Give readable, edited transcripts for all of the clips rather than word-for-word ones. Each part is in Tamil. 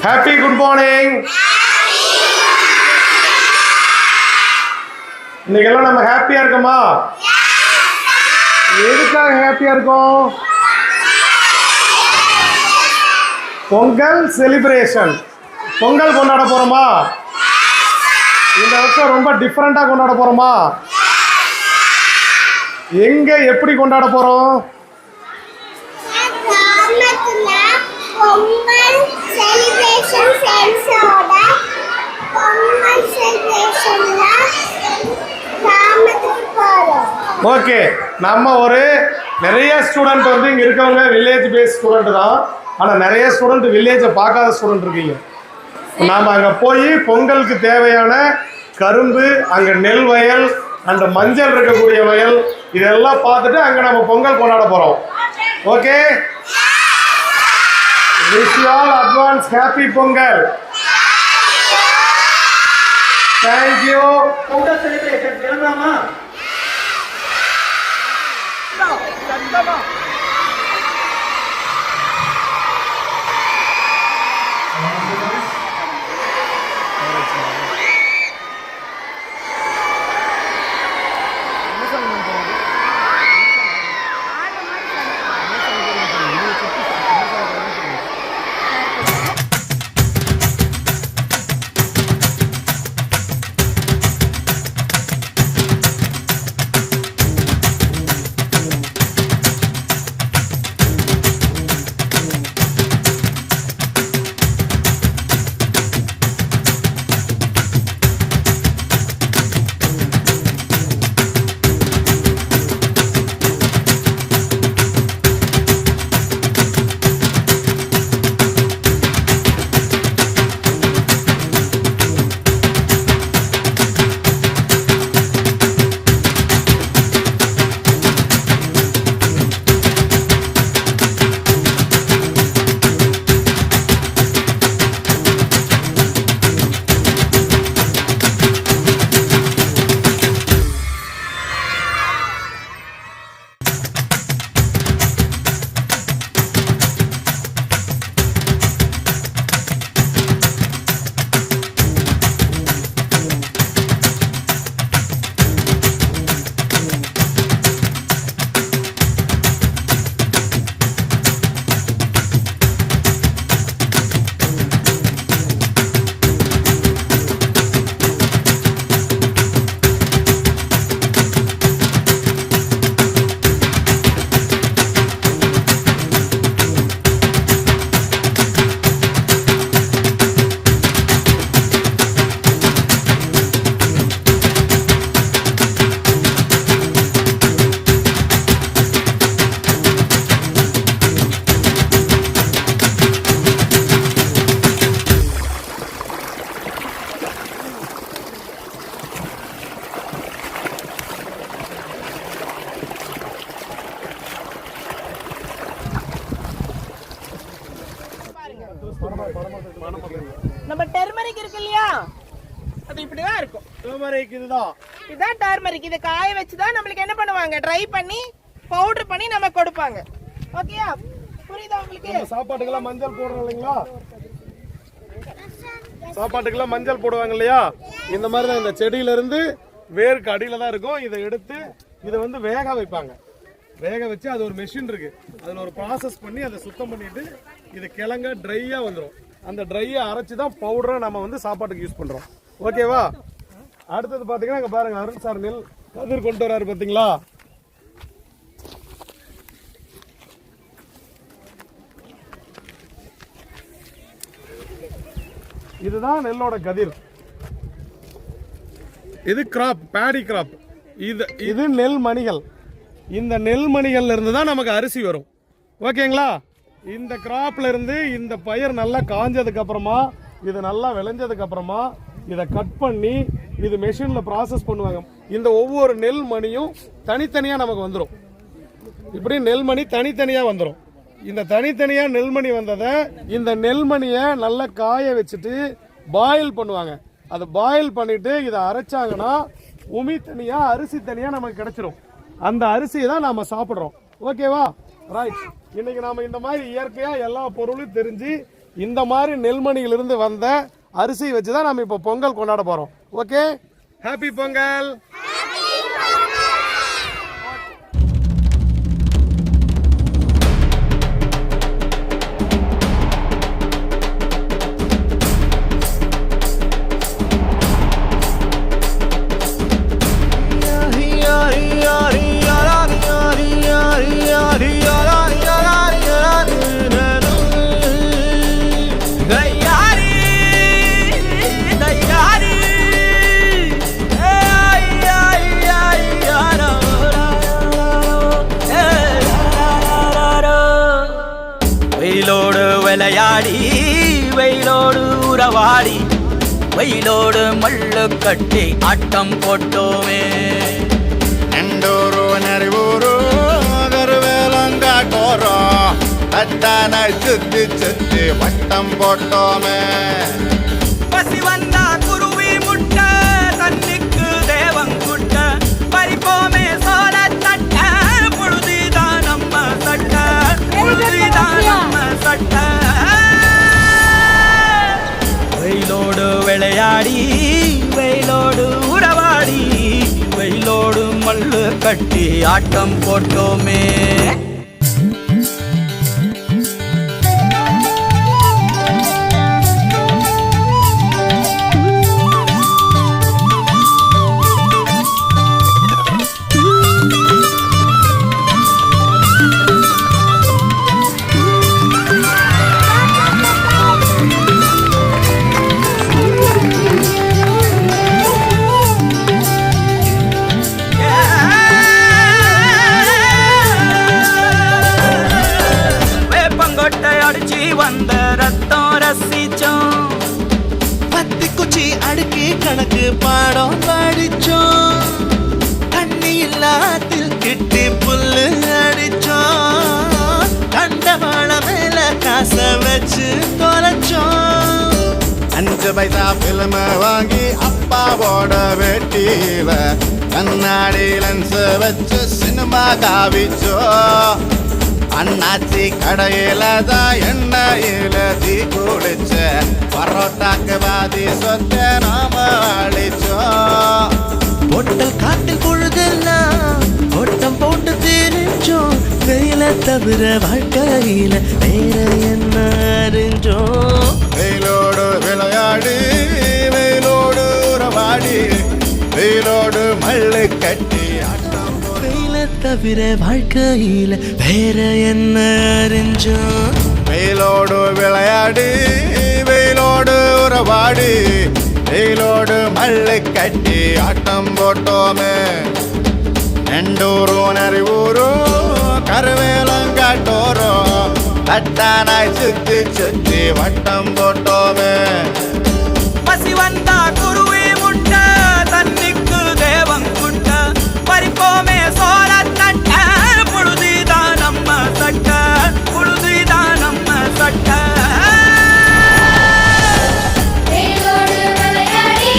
Happy good morning. இன்னைக்கெல்லாம் நம்ம ஹாப்பியா இருக்கோமா? எதுக்காக ஹாப்பியா இருக்கோம்? பொங்கல் செலிப்ரேஷன். பொங்கல் கொண்டாட போறோமா? இந்த வருஷம் ரொம்ப டிஃபரெண்டா கொண்டாட போறோமா? எங்க எப்படி கொண்டாட போறோம்? பொங்கல் செலிப்ரேஷன் ஃப்ரெண்ட்ஸோட பொங்கல் செலிப்ரேஷன்ல கிராமத்துக்கு போறோம். ஓகே, நம்ம நிறைய ஸ்டூடெண்ட் இங்க இருக்கவங்க வில்லேஜ் பேஸ் ஸ்டூடெண்ட் தான். ஆனா நிறைய ஸ்டூடெண்ட் வில்லேஜை பார்க்காத ஸ்டூடெண்ட் இருக்கீங்க. நாம அங்க போய் பொங்கலுக்கு தேவையான கரும்பு, அங்க நெல் வயல், அந்த மஞ்சள் இருக்கக்கூடிய வயல், இதெல்லாம் பார்த்துட்டு அங்க நம்ம பொங்கல் கொண்டாட போறோம். Okay, wish you all advance happy Pongal. Thank you. Pongal celebration கிளம்பலாமா? சத்தமா நம்ம டர்மரிக் இருக்கு இல்லையா, அது இப்படிதான் இருக்கும். டர்மரிக் இதுதான் டர்மரிக். இதை காய வச்சுதான் நம்மளுக்கு என்ன பண்ணுவாங்க, ட்ரை பண்ணி பவுடர் பண்ணி நம்ம கொடுப்பாங்க. ஓகேயா, புரியுதா உங்களுக்கு? சாப்பாட்டுக்கெல்லாம் மஞ்சள் போடுறோம் இல்லைங்களா? சாப்பாட்டுக்கெல்லாம் மஞ்சள் போடுவாங்க இல்லையா? இந்த மாதிரி தான் இந்த செடியில இருந்து வேருக்கு அடியில தான் இருக்கும். இதை எடுத்து இதை வேக வைப்பாங்க. வேக வச்சு அது ஒரு மெஷின் இருக்கு, அதுல ஒரு ப்ராசஸ் பண்ணி அதை சுத்தம் பண்ணிட்டு இது கிழங்க ட்ரையா வந்துடும். அந்த ட்ரையை அரைச்சு தான் பவுடரை நம்ம சாப்பாட்டுக்கு யூஸ் பண்றோம். ஓகேவா? அடுத்தது பாத்தீங்கன்னா இங்க பாருங்க, அருண் சார் நெல் கதிர் கொண்டு வராரு பாத்தீங்களா? இதுதான் நெல்லோட கதிர். இது கிராப், பேடி கிராப். இது நெல் மணிகள். இந்த நெல் மணிகள்ல இருந்து தான் நமக்கு அரிசி வரும். ஓகேங்களா? இந்த கிராப்ல இருந்து இந்த பயிர் நல்லா காஞ்சதுக்கு அப்புறமா, இது நல்லா விளைஞ்சதுக்கு அப்புறமா இதை கட் பண்ணி இது மெஷின்ல ப்ராசஸ் பண்ணுவாங்க. இந்த ஒவ்வொரு நெல் மணியும் தனித்தனியா நமக்கு வந்துடும். இப்படி நெல்மணி தனித்தனியா வந்துடும். இந்த தனித்தனியா நெல்மணி வந்ததை இந்த நெல்மணியை நல்லா காய வச்சுட்டு பாயில் பண்ணுவாங்க. அதை பாயில் பண்ணிட்டு இதை அரைச்சாங்கன்னா உமி தனியா அரிசி தனியா நமக்கு கிடைச்சிரும். அந்த அரிசியை தான் நாம சாப்பிடுறோம். ஓகேவா? ரைட். இன்னைக்கு நாம இந்த மாதிரி இயற்கையா எல்லா பொருளும் தெரிஞ்சு இந்த மாதிரி நெல்மணியிலிருந்து வந்த அரிசி வச்சு தான் நம்ம இப்போ பொங்கல் கொண்டாட போகிறோம். Okay, happy Pongal. வெயிலோடு விளையாடி வெயிலோடு உறவாடி வெயிலோடு மல்லு கட்டி ஆட்டம் போட்டோமே. எண்டூரு நெறிவூரு கருவேலங்காட்டோரோ அத்தானை சுத்தி சுத்தி வட்டம் போட்டோமே. பசி வந்தா குருவி முட்ட தண்ணிக்கு தேவங்குட்ட பறிப்போமே சோழ தட்ட புழுதிதான் நம்ம சட்ட புழுதிதான் நம்ம சட்ட. வெயிலோடு விளையாடி வெயிலோடு உறவாடி வெயிலோடு மல்லு கட்டி ஆட்டம் போட்டோமே. வந்த ரத்தம் ரசிச்சோம் பத்தி குச்சி அடுக்கி கணக்கு பாடம் படிச்சோம். தண்ணி இல்லாத்தில் கிட்டி புல்லு அடிச்சோம். கண்டவாள மேல காச வச்சு தொலைச்சோம். 5 பைசா பிலிம வாங்கி அப்பாவோட வெட்டியில கண்ணாடி லென்ஸ் வச்சு சினிமா காவிச்சோ. அண்ணாச்சி கடையில தான் எண்ணெயில தீ குளிச்ச பரோட்டாக்கு பாதி சொத்த நாம அழிச்சோம். பொட்டல் காட்டில் பொழுதெல்லாம் ஓட்டம் போட்டு தெரிஞ்சோம். வெயில தவிர வாழ்க்கையில வேற என்ன அறிஞ்சோம். வெயிலோடு விளையாடி வெயிலோடு உறவாடி வெயிலோடு மல்லு கட்டி ஆட்டம் வெயில தவிர வாழ்க்கையில வேற என்ன அறிஞ்சோம். வெயிலோடு விளையாடி வெயிலோடு உறவாடி வெயிலோடு மல்லு கட்டி ஆட்டம் போட்டோமே. எண்டூரு நெறிவூரு கருவேலங்காட்டோரோ தட்டானாய் சுத்தி சுத்தி வட்டம் போட்டோமே. பசி வந்தா குருவி முட்ட தண்ணிக்கு தேவங்குட்ட பறிப்போமே சோழ தட்ட புழுதிதான் நம்ம சட்ட புழுதிதான் நம்ம சட்ட. வெயிலோடு விளையாடி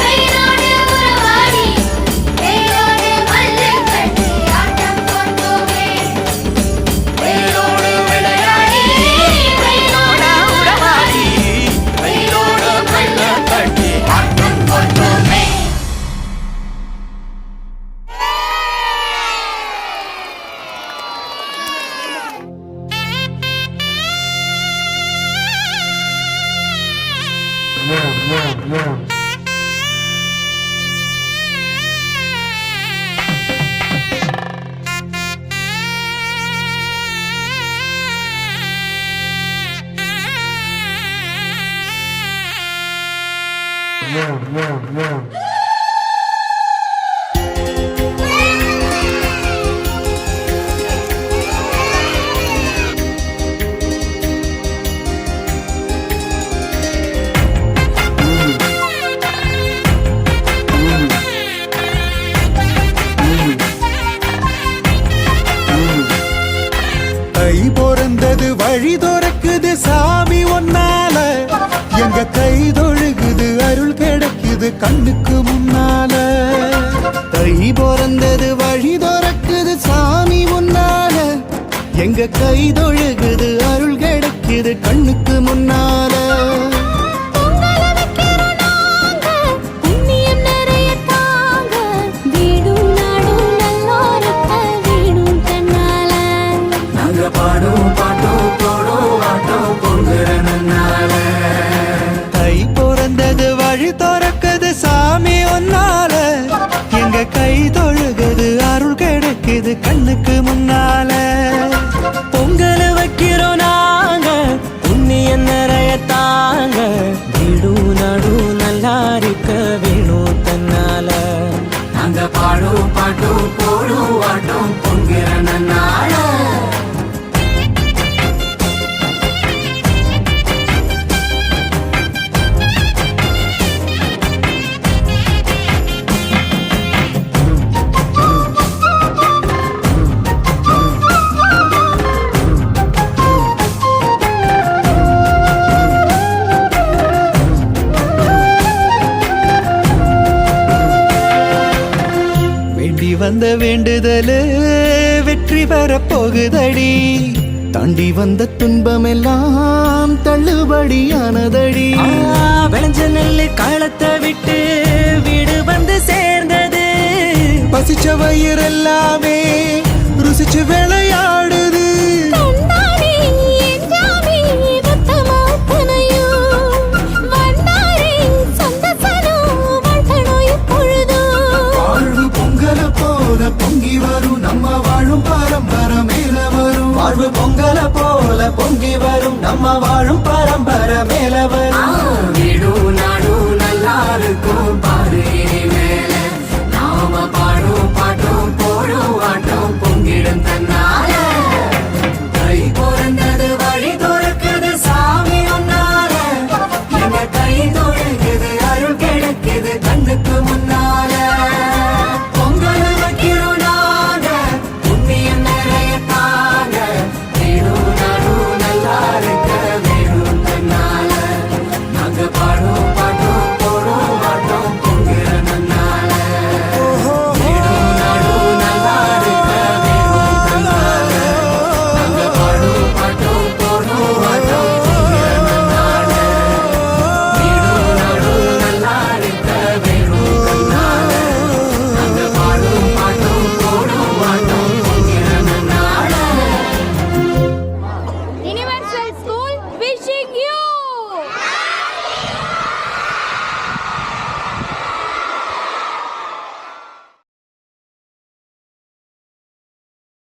வெயிலோடு உறவாடி வெயிலோடு மல்லு கட்டி ஆட்டம் போட்டோமே. வெயிலோடு விளையாடி வெயிலோடு உறவாடி வெயிலோடு மல்லு கட்டி ஆட்டம் போட்டோமே. கை பொறந்தது வழி துறக்குது சாமி ஒன்னால. எங்க கை தொழுகுது அருள் கிடைக்குது கண்ணுக்கு முன்னால. கை பொறந்தது வழி துறக்குது சாமி முன்னால. எங்க கை தொழுகுது அருள் கிடைக்குது கண்ணுக்கு முன்னால பொங்கல வைக்கிறோம் நாங்க புண்ணியம் நிறைய தாங்க வீடும் நாடும் நல்லோருக்க வீடும் தன்னால நாங்க பாடும் பாட்டும் போடும் ஆட்டம் பொங்குற நன்னால தை பிறந்தது வழி திறக்குது சாமி ஒன்னால எங்க கை தொழுகுது அருள் கிடைக்குது கண்ணுக்கு முன்னால பொங்கல் வைக்கிறோம் நாங்க புண்ணியம் நிறைய தாங்க வீடும் நடும் நல்லா இருக்க வேணும் தன்னால நாங்க பாடும் பாட்டும் போடும் ஆட்டம் பொங்குற நன்னால வேண்டி வந்த வேண்டுதலு வெற்றி பெற போகுதடி தாண்டி வந்த துன்பமெல்லாம் தள்ளுபடியானதடி விளைஞ்ச நெல்லு காலத்தை விட்டு வீடு வந்து சேர்ந்தது பசிச்ச வயிறெல்லாமே ருசிச்சு விளையாடுது கண்ணாடி என்றாமே ரத்தமா தனையும் வந்தாரே சந்தசனோ வாழ்த்தனோ இப்பொழுதும் வாழ்வு பொங்கல போல பொங்கி வரும் நம்ம வாழும் பரம்பரை மேல வரும் வாழ்வு பொங்கல போல பொங்கி வரும் நம்ம வாழும் பரம்பரை மேல வரும்